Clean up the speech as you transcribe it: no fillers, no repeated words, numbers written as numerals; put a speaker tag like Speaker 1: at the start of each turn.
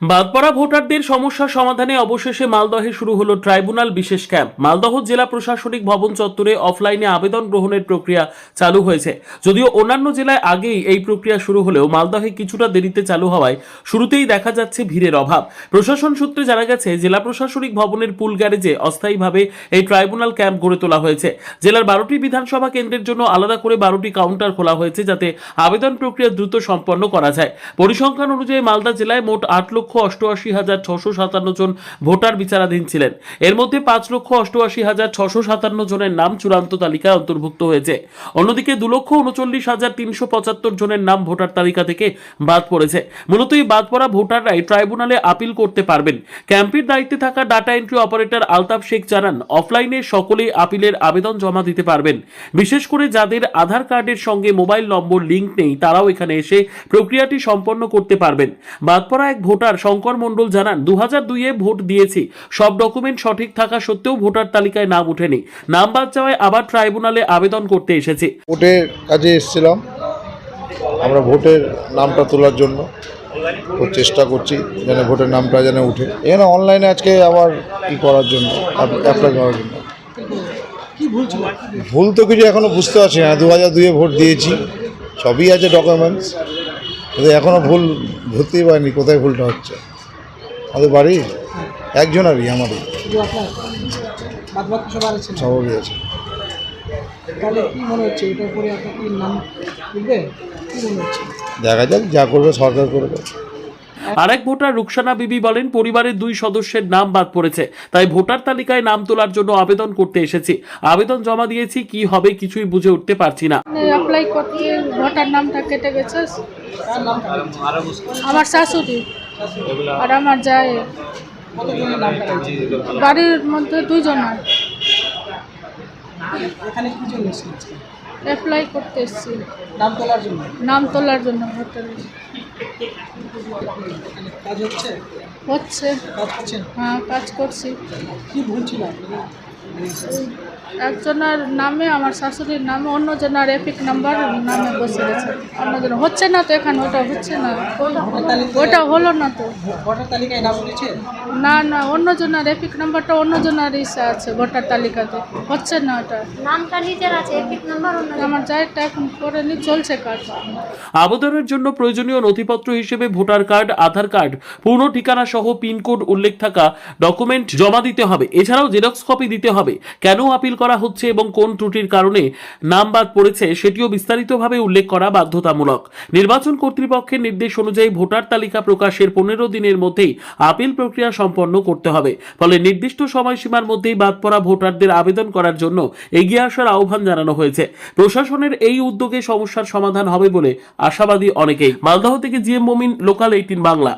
Speaker 1: বাদপড়া ভোটারদের সমস্যা সমাধানে অবশেষে মালদহে শুরু হলো ট্রাইব্যুনাল বিশেষ ক্যাম্প। মালদহ জেলা প্রশাসনিক ভবন চত্বরে অফলাইনে আবেদন গ্রহণের প্রক্রিয়া চালু হয়েছে। যদিও অন্যান্য জেলায় আগেই এই প্রক্রিয়া শুরু হলেও মালদহে কিছুটা দেরিতে চালু হওয়ায় শুরুতেই দেখা যাচ্ছে ভিড়ের অভাব। প্রশাসন সূত্রে জানা গেছে, জেলা প্রশাসনিক ভবনের পুল গ্যারেজে অস্থায়ীভাবে এই ট্রাইব্যুনাল ক্যাম্প গড়ে তোলা হয়েছে। জেলার 12টি বিধানসভা কেন্দ্রের জন্য আলাদা করে 12টি কাউন্টার খোলা হয়েছে, যাতে আবেদন প্রক্রিয়া দ্রুত সম্পন্ন করা যায়। পরিসংখ্যান অনুযায়ী মালদা জেলায় মোট 8,88,657 জন ভোটার বিচারাধীন ছিলেন। এর মধ্যে 5,88,657 জনের নাম চূড়ান্ত তালিকায় অন্তর্ভুক্ত হয়েছে। অন্যদিকে 2,39,375 জনের নাম ভোটার তালিকা থেকে বাদ পড়েছে। মূলত এই বাদ পড়া ভোটাররাই ট্রাইব্যুনালে আপিল করতে পারবেন। ক্যাম্পের দায়িত্বে থাকা data entry operator Altaf Sheikh জানান, অফলাইনে সকলেই আপিলের আবেদন জমা দিতে পারবেন। বিশেষ করে যাদের আধার কার্ডের সঙ্গে মোবাইল নম্বর লিঙ্ক নেই, তারাও এখানে এসে প্রক্রিয়াটি সম্পন্ন করতে পারবেন। বাদ পড়া এক ভোটার শঙ্কর মণ্ডল জানান, 2002-এ ভোট দিয়েছি, সব ডকুমেন্ট সঠিক থাকা সত্ত্বেও ভোটার তালিকায় নাম ওঠেনি। নাম বাদ যাওয়ায় আবার ট্রাইব্যুনালে আবেদন করতে এসেছি।
Speaker 2: ভোটের কাজে এসেছিলাম, আমরা ভোটের নামটা তোলার জন্য খুব চেষ্টা করছি যেন ভোটের নামটা যেন উঠে। এখানে অনলাইনে আজকে আবার ই করার জন্য, অ্যাপ্লাই করার জন্য। ভুল তো কিছু এখনও বুঝতে পারছি না। 2002-এ ভোট দিয়েছি, সবই আছে ডকুমেন্টস, কিন্তু এখনও ভুল ধরতেই পারিনি কোথায় ভুলটা হচ্ছে। আমাদের বাড়ি একজনেরই, আমাদের সবারই আছে। দেখা যাক, যা করবে সরকার করবে।
Speaker 1: আরেক ভোটার রুকসানা বিবি বলেন, পরিবারের 2 সদস্যের নাম বাদ পড়েছে, তাই ভোটার তালিকায় নাম তোলার জন্য আবেদন করতে এসেছি। আবেদন জমা দিয়েছি, কি হবে কিছুই বুঝে উঠতে পারছি না।
Speaker 3: অ্যাপ্লাই করতে ভোটার নামটা কেটে গেছে, আমার শাশুড়ি আর আমার যায়, বাড়ির মধ্যে 2 জন অ্যাপ্লাই করতে এসেছি, নাম তোলার জন্য ভোটার হচ্ছে। হ্যাঁ, কাজ করছি। একজনের নামে, আমার শাশুড়ির নামে, অন্যজনের এপিক নাম্বার নামে বসে গেছে। অন্যজন হচ্ছে না তো, এখানে ওটা হচ্ছে না, ওটা হলো না তো। না না, অন্যজনের এপিক নাম্বারটা অন্যজনের ইসে আছে ভোটার তালিকাতে, হচ্ছে না ওটা।
Speaker 4: নামটা নিজের আছে, এপিক নাম্বার অন্য।
Speaker 3: আমার যাইটা এখন করেনি, চলছে কাজ।
Speaker 1: আবেদনের জন্য প্রয়োজনীয় নথিপত্র হিসেবে ভোটার কার্ড, আধার কার্ড, পূর্ণ ঠিকানা সহ পিনকোড উল্লেখ থাকা ডকুমেন্ট জমা দিতে হবে। এছাড়াও জেরক্স কপি দিতে হবে। কেন আপিল করা হচ্ছে এবং কোন ত্রুটির কারণে নাম বাদ পড়েছে সেটিও বিস্তারিতভাবে উল্লেখ করা বাধ্যতামূলক। নির্বাচন কর্তৃপক্ষের নির্দেশ অনুযায়ী ভোটার তালিকা প্রকাশের 15 দিনের মধ্যেই আপিল প্রক্রিয়া সম্পন্ন করতে হবে। ফলে নির্দিষ্ট সময়সীমার মধ্যেই বাদ পড়া ভোটারদের আবেদন করার জন্য এগিয়ে আসার আহ্বান জানানো হয়েছে। প্রশাসনের এই উদ্যোগে সমস্যার সমাধান হবে বলে আশাবাদী অনেকেই। মালদহ থেকে জিএম মমিন, লোকাল 18 বাংলা।